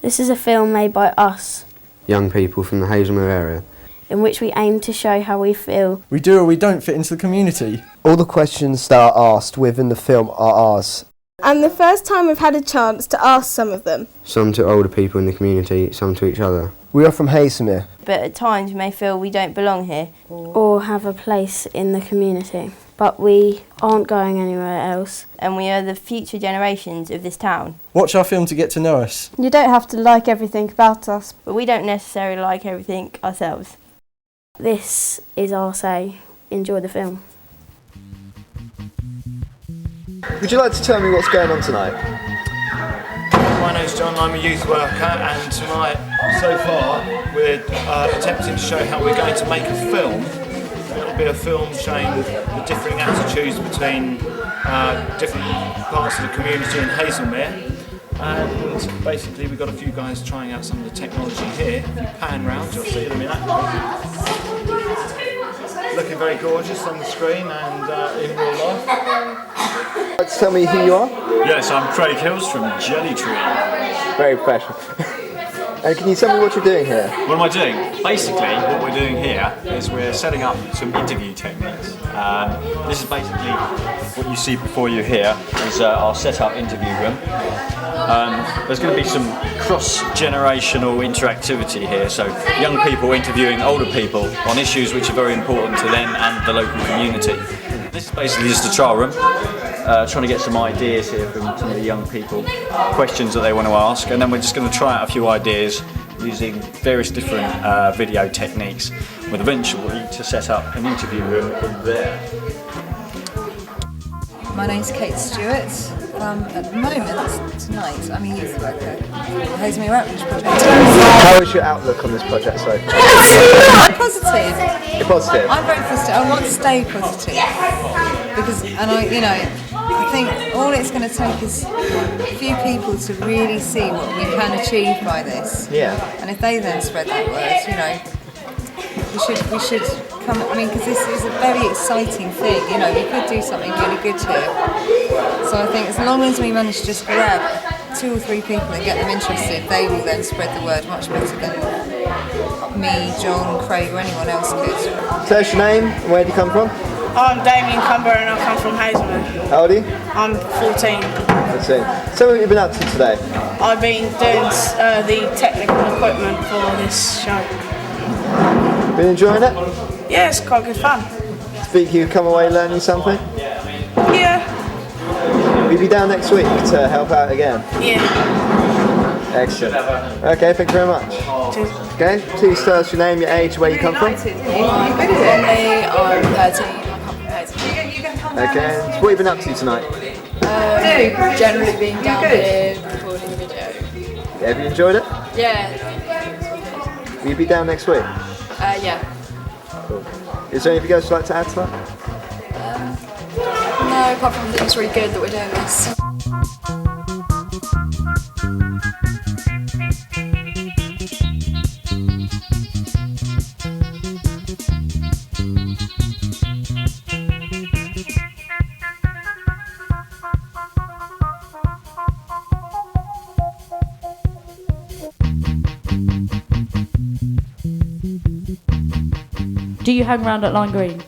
This is a film made by us, young people from the Haslemere area, in which we aim to show how we feel. We do or we don't fit into the community. All the questions that are asked within the film are ours. And the first time we've had a chance to ask some of them. some to older people in the community, some to each other. We are from Haslemere. But at times we may feel we don't belong here. Or have a place in the community. But we aren't going anywhere else. And we are the future generations of this town. Watch our film to get to know us. You don't have to like everything about us. But we don't necessarily like everything ourselves. This is our say. Enjoy the film. Would you like to tell me what's going on tonight? My name's John, I'm a youth worker, and tonight, so far, we're attempting to show how we're going to make a film. It'll be a film showing the differing attitudes between different parts of the community in Haslemere. And basically we've got a few guys trying out some of the technology here. If you pan round, you'll see them in action. Looking very gorgeous on the screen and in real life. Would you like to tell me who you are? Yes, I'm Craig Hills from Jelly Tree. Very professional. And can you tell me what you're doing here? What am I doing? Basically, what we're doing here is we're setting up some interview techniques. This is basically what you see before you here is our set-up interview room. There's going to be some cross-generational interactivity here, so young people interviewing older people on issues which are very important to them and the local community. This is basically just a trial room, trying to get some ideas here from some of the young people, questions that they want to ask, and then we're just going to try out a few ideas using various different video techniques, with eventually to set up an interview room in there. My name's Kate Stewart. At the moment, tonight, I'm a youth worker at the Haslemere Outreach Project. How is your outlook on this project so far? I'm positive. You're positive? I'm very positive. I want to stay positive because, I think all it's going to take is a few people to really see what we can achieve by this. Yeah. And if they then spread that word, we should come. Because this is a very exciting thing. We could do something really good here. So I think as long as we manage to just grab 2 or 3 people and get them interested, they will then spread the word much better than me, John, Craig, or anyone else could. Tell us your name and where do you come from? I'm Damien Cumber and I come from Haslemere. How old are you? I'm 14. 14. So what have you been up to today? I've been doing the technical equipment for this show. Been enjoying it? Yeah, it's quite good fun. Think you come away learning something? Yeah. Will you be down next week to help out again? Yeah. Excellent. Okay, thank you very much. Cheers. Okay, please tell us your name, your age, where you come from. I'm 13. I come from Haslemere. Okay, so what have you been up to tonight? Generally being down here, recording video. Yeah, have you enjoyed it? Yeah. Will you be down next week? Yeah. Cool. Is there anything else you'd like to add to that? No, apart from that it's really good that we're doing this. Do you hang around at Lime Green?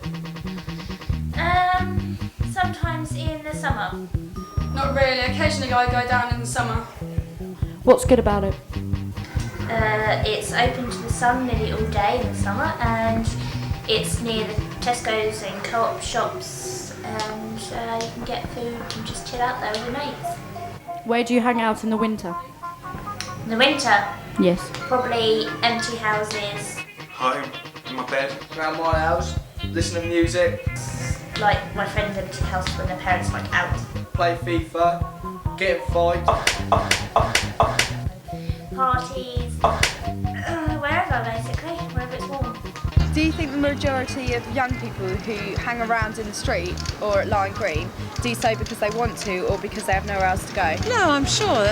Sometimes in the summer. Not really. Occasionally I go down in the summer. What's good about it? It's open to the sun nearly all day in the summer, and it's near the Tesco's and co-op shops, and you can get food and just chill out there with your mates. Where do you hang out in the winter? In the winter? Yes. Probably empty houses. Home, in my bed, around my house, listen to music. Like my friend's empty house when their parents are out. Play FIFA, get in fights. Parties, wherever basically, wherever it's warm. Do you think the majority of young people who hang around in the street or at Lime Green do so because they want to or because they have nowhere else to go? No, I'm sure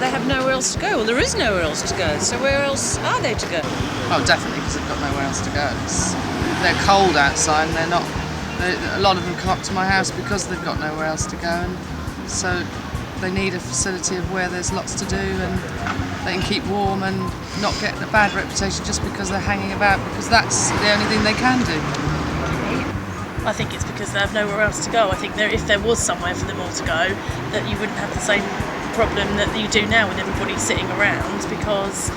they have nowhere else to go. Well, there is nowhere else to go, so where else are they to go? Oh, definitely, because they've got nowhere else to go. They're cold outside and they're not. A lot of them come up to my house because they've got nowhere else to go, and so they need a facility of where there's lots to do and they can keep warm and not get a bad reputation just because they're hanging about, because that's the only thing they can do. I think it's because they have nowhere else to go. I think if there was somewhere for them all to go, that you wouldn't have the same problem that you do now with everybody sitting around, because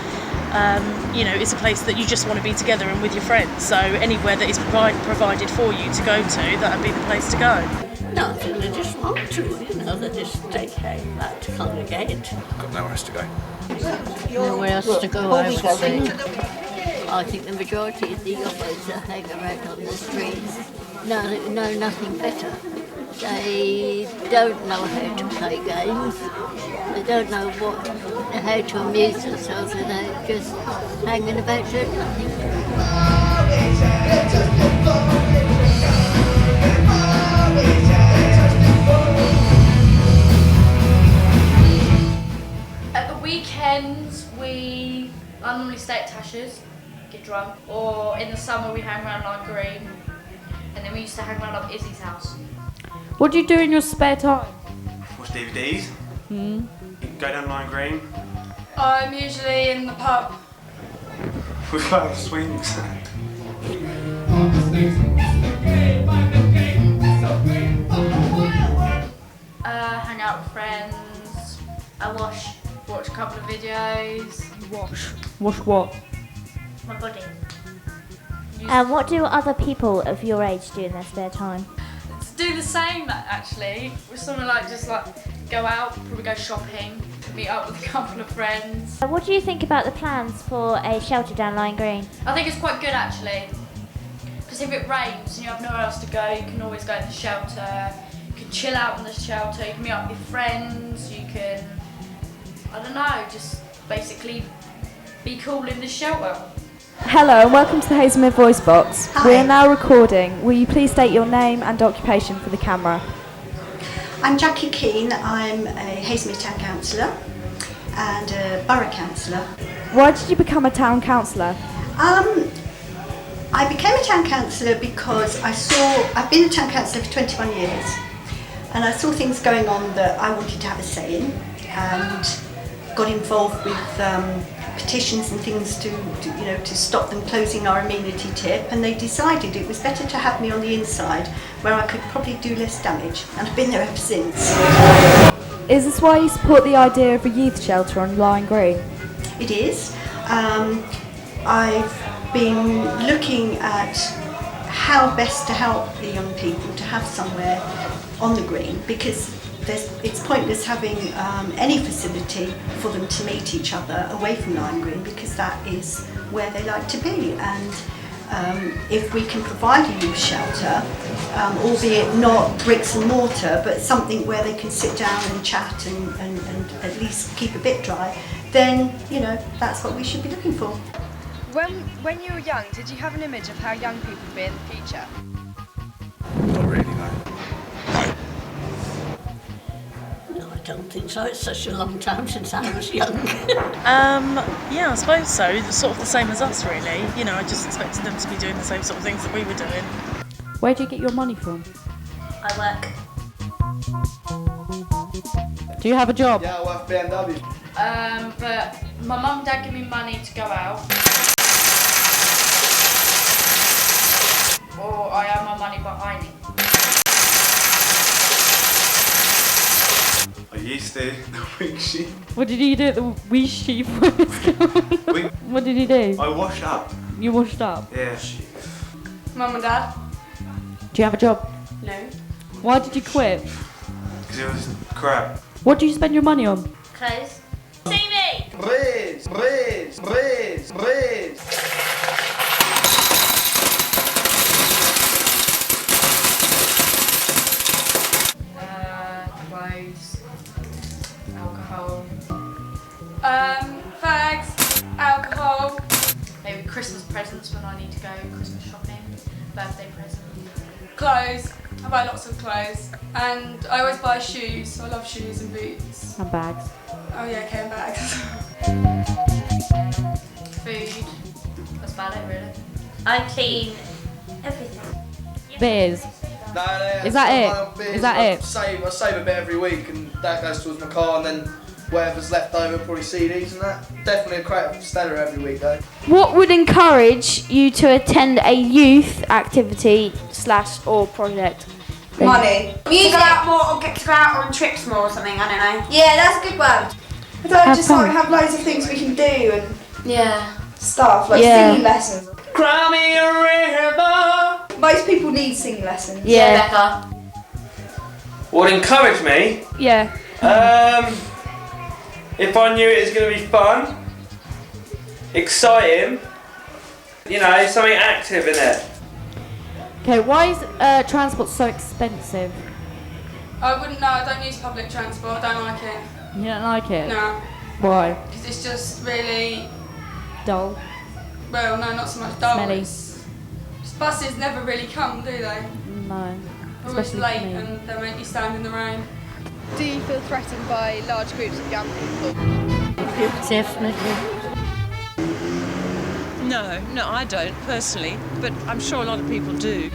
it's a place that you just want to be together and with your friends. So anywhere that is provided for you to go to, that would be the place to go. No, I think they just want to, they just take home back to congregate. Got nowhere else to go. Nowhere else to go, I would say. I think the majority of the youngsters that hang around on the streets know nothing better. They don't know how to play games. They don't know how to amuse themselves, and they're just hanging about doing nothing. At the weekends, I normally stay at Tasha's, get drunk, or in the summer we hang around Lime Green, and then we used to hang around up Izzy's house. What do you do in your spare time? Watch DVDs. Go down Lime Green. I'm usually in the pub. We've got the swings. Hang out with friends. I watch a couple of videos. Wash what? My body. What do other people of your age do in their spare time? Do the same actually. We're sort of just go out, probably go shopping, meet up with a couple of friends. What do you think about the plans for a shelter down Lime Green? I think it's quite good actually, because if it rains and you have nowhere else to go, you can always go to the shelter. You can chill out in the shelter. You can meet up with your friends. You can, just basically be cool in the shelter. Hello and welcome to the Haslemere Voicebox. Hi. We are now recording. Will you please state your name and occupation for the camera? I'm Jackie Keane. I'm a Haslemere Town Councillor and a Borough Councillor. Why did you become a town councillor? I became a town councillor because I've been a town councillor for 21 years and I saw things going on that I wanted to have a say in, and got involved with petitions and things to stop them closing our amenity tip, and they decided it was better to have me on the inside where I could probably do less damage, and I've been there ever since. Is this why you support the idea of a youth shelter on Lime Green? It is. I've been looking at how best to help the young people to have somewhere on the green, because it's pointless having any facility for them to meet each other away from Lime Green, because that is where they like to be. And if we can provide a youth shelter, albeit not bricks and mortar, but something where they can sit down and chat and at least keep a bit dry, then that's what we should be looking for. When you were young, did you have an image of how young people would be in the future? Not really, no. I don't think so. It's such a long time since I was young. Yeah, I suppose so. Sort of the same as us, really. I just expected them to be doing the same sort of things that we were doing. Where do you get your money from? I work. Do you have a job? Yeah, I work for BMW. But my mum and dad give me money to go out. Or I earn my money by ironing. I used to, the week sheep. What did you do at the wee sheep? What did you do? I washed up. You washed up? Yeah. Mum and dad? Do you have a job? No. Why did you quit? Because it was crap. What do you spend your money on? Clothes. See me! Breeze, breeze, breeze, breeze. Clothes. Alcohol. Fags. Alcohol. Maybe Christmas presents when I need to go Christmas shopping. Birthday presents. Clothes. I buy lots of clothes. And I always buy shoes. I love shoes and boots. And bags. Oh yeah, okay, and bags. Food. That's about it, really. I clean everything. Beers. No, Is that it? Is that it? I save a bit every week and that goes towards my car, and then whatever's left over, probably CDs and that. Definitely a crate of Stella every week though. What would encourage you to attend a youth activity / or project? Money. Music. To go out more or get to go out on trips more or something, I don't know. Yeah, that's a good one. I don't just like have loads of things we can do and stuff like singing lessons. Cry me a river. Most people need singing lessons. Yeah. Becca. Would encourage me? Yeah. If I knew it was going to be fun, exciting, you know, something active in it. Okay, why is transport so expensive? I wouldn't know. I don't use public transport. I don't like it. You don't like it? No. Why? Because it's just really Dull. well, no, not so much dull. Smelly. Buses never really come, do they? No. Always Especially late for me. and they make you stand in the rain. Do you feel threatened by large groups of young people? Definitely. No, I don't personally, but I'm sure a lot of people do.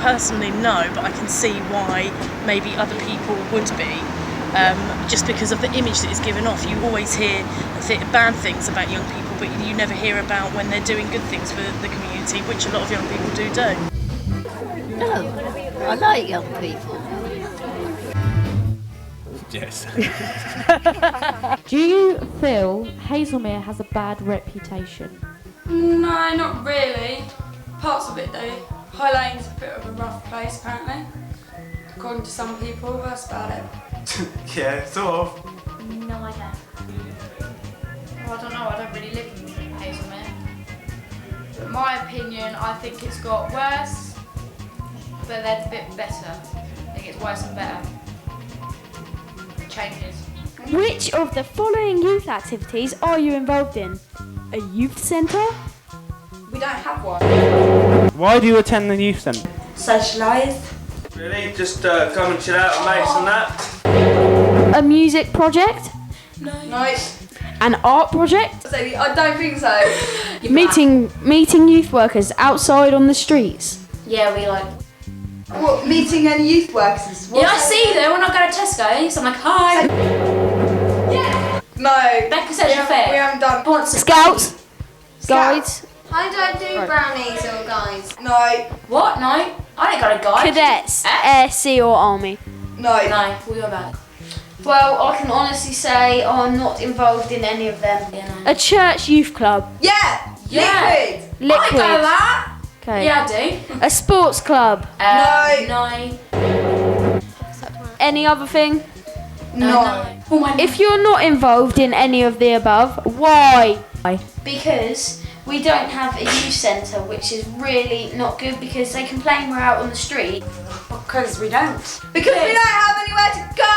Personally, no, but I can see why maybe other people would be. Just because of the image that is given off. You always hear bad things about young people, but you never hear about when they're doing good things for the community, which a lot of young people do. No, I like young people. Yes. Do you feel Haslemere has a bad reputation? No, not really. Parts of it do. High Lane's a bit of a rough place apparently, according to some people, but that's about it. Yeah, sort of. No, I don't. Well, I don't know, I don't really live in Haslemere. But in my opinion, I think it's got worse, but then a bit better. I think it's worse and better. It changes. Which of the following youth activities are you involved in? A youth centre? We don't have one. Why do you attend the youth centre? Socialise. Really? Just come and chill out with mates and that? A music project? No. An art project? I don't think so. Meeting youth workers outside on the streets? Yeah, we like. What, meeting any youth workers? Yeah, I see them when I go to Tesco's. I'm like, hi. No. Becca says you're fair. We haven't done. Scouts? Guides? I don't do brownies or guides. No. What? No? I ain't got a guide. Cadets? Air, Sea or Army? No. No, we got back. Well, I can honestly say I'm not involved in any of them. Yeah, no. A church youth club? Yeah. Yeah. Liquid? I go that. Okay. Yeah, I do. A sports club? No. Any other thing? No. If you're not involved in any of the above, why? Because we don't have a youth centre, which is really not good because they complain we're out on the street. Because we don't. Because we don't have anywhere to go.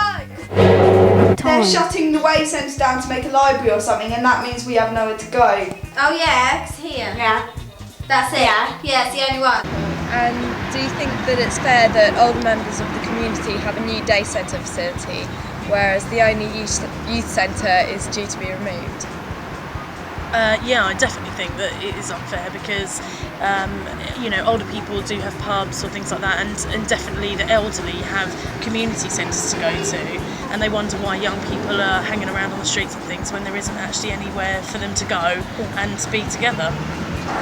They're shutting the Wave Centre down to make a library or something, and that means we have nowhere to go. Oh yeah, it's here. Yeah. That's it. Yeah, it's the only one. And do you think that it's fair that older members of the community have a new day centre facility, whereas the only youth centre is due to be removed? Yeah, I definitely think that it is unfair because, older people do have pubs or things like that, and definitely the elderly have community centres to go to, and they wonder why young people are hanging around on the streets and things when there isn't actually anywhere for them to go and be together.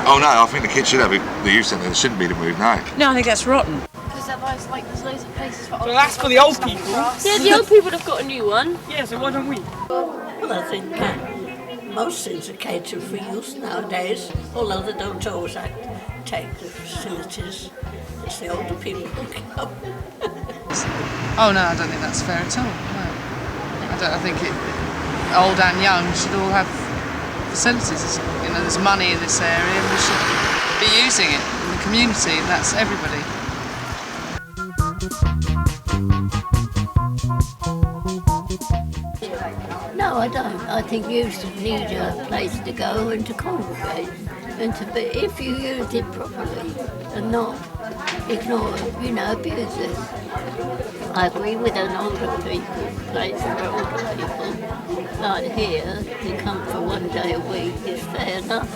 Oh no, I think the kids should have the youth centre. Shouldn't be removed, no. No, I think that's rotten. Because otherwise, there's loads of places for Well, that's for the old people. Yeah, the old people have got a new one. Yeah, so why don't we? Well, I think most things are catered for youth nowadays, although they don't always take the facilities. It's the older people who come. Oh no, I don't think that's fair at all. No, I think old and young should all have facilities. There's money in this area, and we should be using it in the community. And that's everybody. No, I don't. I think youth need a place to go and to congregate, and to be, if you use it properly and not ignore it, abuse it. I agree with an older people, place for older people. Like here, you come for one day a week, it's fair enough.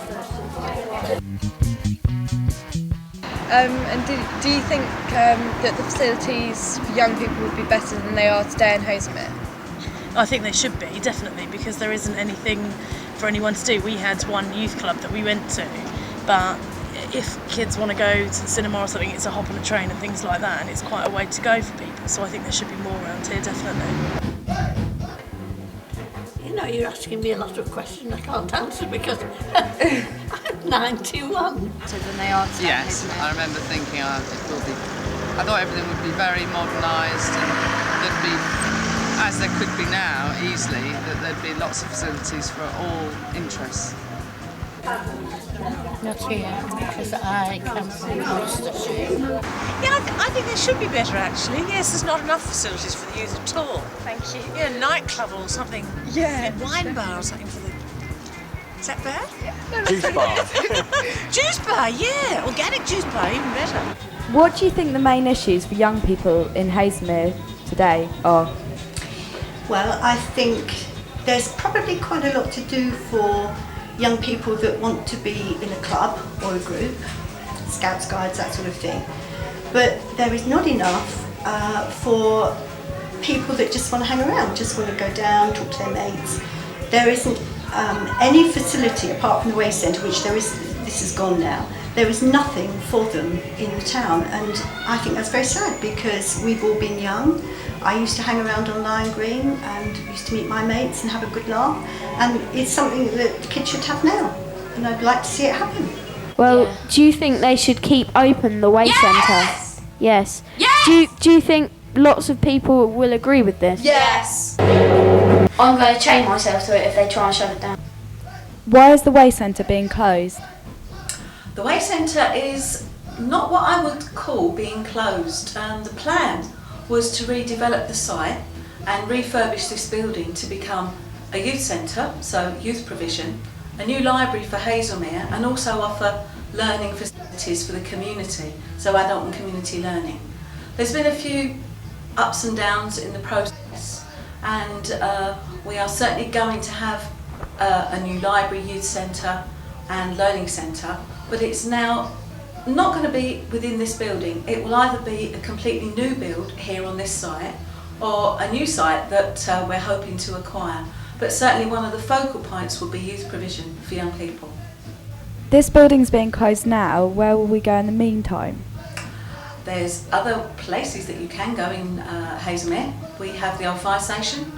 And do you think that the facilities for young people would be better than they are today in Haslemere? I think they should be, definitely, because there isn't anything for anyone to do. We had one youth club that we went to, but if kids want to go to the cinema or something, it's a hop on a train and things like that, and it's quite a way to go for people, so I think there should be more around here, definitely. You know, you're asking me a lot of questions I can't answer because I'm 91. So than they are today. Yes, I remember thinking it will be. I thought everything would be very modernised and there'd be, as there could be now, easily, that there'd be lots of facilities for all interests. Not here, because I come from Gloucestershire. Yeah, I think there should be better actually. Yes, there's not enough facilities for the youth at all. Thank you. Yeah, a nightclub or something. Yeah. A wine bar or something for the... Is that bad? Yeah. Juice bar. Juice bar, yeah. Organic juice bar, even better. What do you think the main issues for young people in Haslemere today are? Well, I think there's probably quite a lot to do for young people that want to be in a club or a group, scouts, guides, that sort of thing. But there is not enough for people that just want to hang around, just want to go down, talk to their mates. There isn't any facility apart from the Waste Centre, which there is, this is gone now. There is nothing for them in the town, and I think that's very sad because we've all been young. I used to hang around on Lion Green and used to meet my mates and have a good laugh, and it's something that the kids should have now, and I'd like to see it happen. Well, do you think they should keep open the Waste Centre? Yes. Yes! Do you think lots of people will agree with this? Yes! I'm going to chain myself to it if they try and shut it down. Why is the Waste Centre being closed? The Waste Centre is not what I would call being closed. The plan was to redevelop the site and refurbish this building to become a youth centre, so youth provision, a new library for Haslemere, and also offer learning facilities for the community, so adult and community learning. There's been a few ups and downs in the process, and we are certainly going to have a new library, youth centre and learning centre, but it's now not going to be within this building. It will either be a completely new build here on this site or a new site that we're hoping to acquire. But certainly one of the focal points will be youth provision for young people. This building's being closed now. Where will we go in the meantime? There's other places that you can go in Haslemere. We have the old fire station.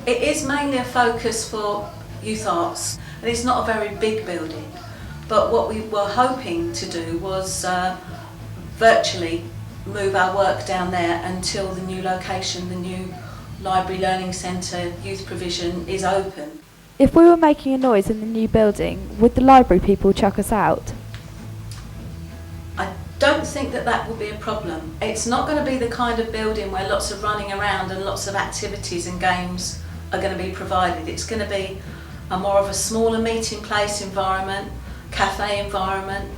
It is mainly a focus for youth arts, and it's not a very big building. But what we were hoping to do was virtually move our work down there until the new location, the new library learning centre, youth provision is open. If we were making a noise in the new building, would the library people chuck us out? I don't think that that will be a problem. It's not going to be the kind of building where lots of running around and lots of activities and games are going to be provided. It's going to be a more of a smaller meeting place environment, cafe environment,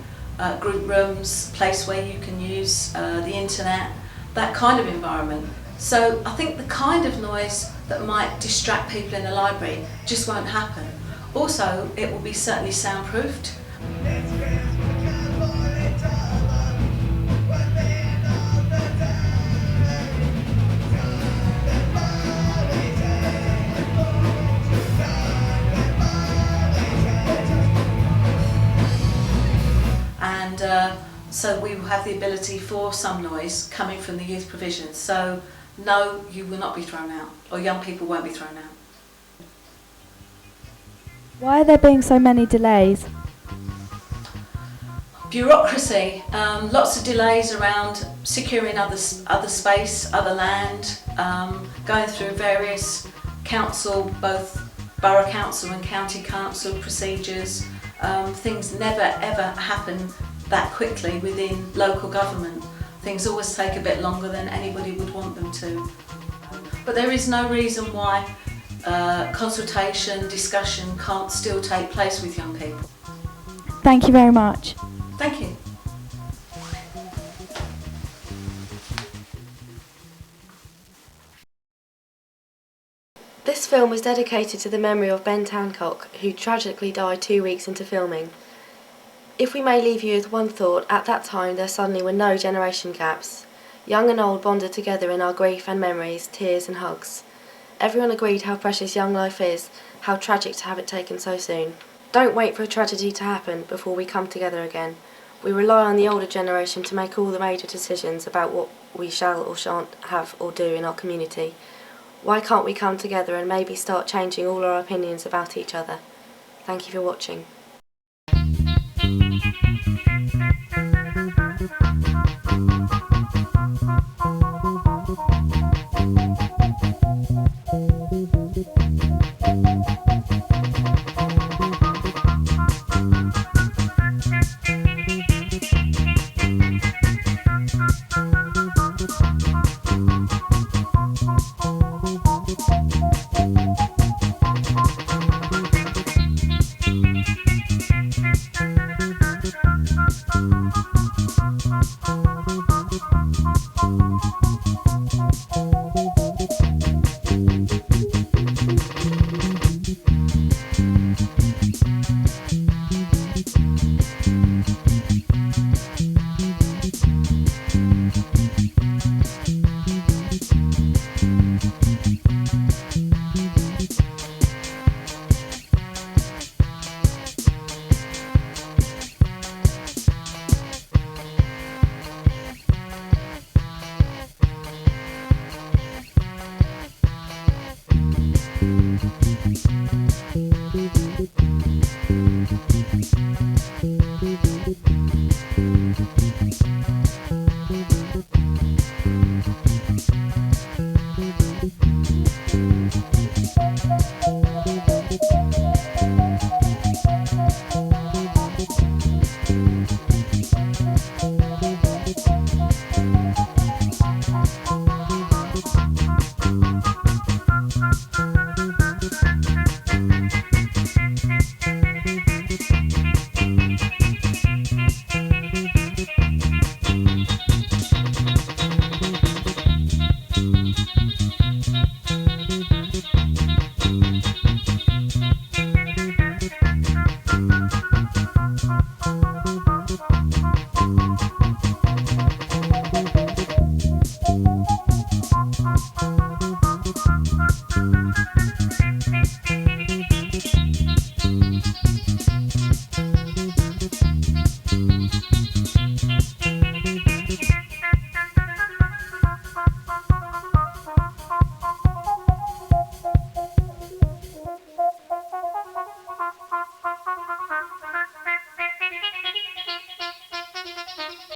group rooms, place where you can use the internet, that kind of environment. So I think the kind of noise that might distract people in a library just won't happen. Also, it will be certainly soundproofed. So we will have the ability for some noise coming from the youth provision. So no, you will not be thrown out, or young people won't be thrown out. Why are there being so many delays? Bureaucracy, lots of delays around securing other space, other land, going through various council, both borough council and county council procedures. Things never ever happen that quickly within local government. Things always take a bit longer than anybody would want them to. But there is no reason why consultation, discussion can't still take place with young people. Thank you very much. Thank you. This film was dedicated to the memory of Ben Tancock, who tragically died 2 weeks into filming. If we may leave you with one thought, at that time there suddenly were no generation gaps. Young and old bonded together in our grief and memories, tears and hugs. Everyone agreed how precious young life is, how tragic to have it taken so soon. Don't wait for a tragedy to happen before we come together again. We rely on the older generation to make all the major decisions about what we shall or shan't have or do in our community. Why can't we come together and maybe start changing all our opinions about each other? Thank you for watching.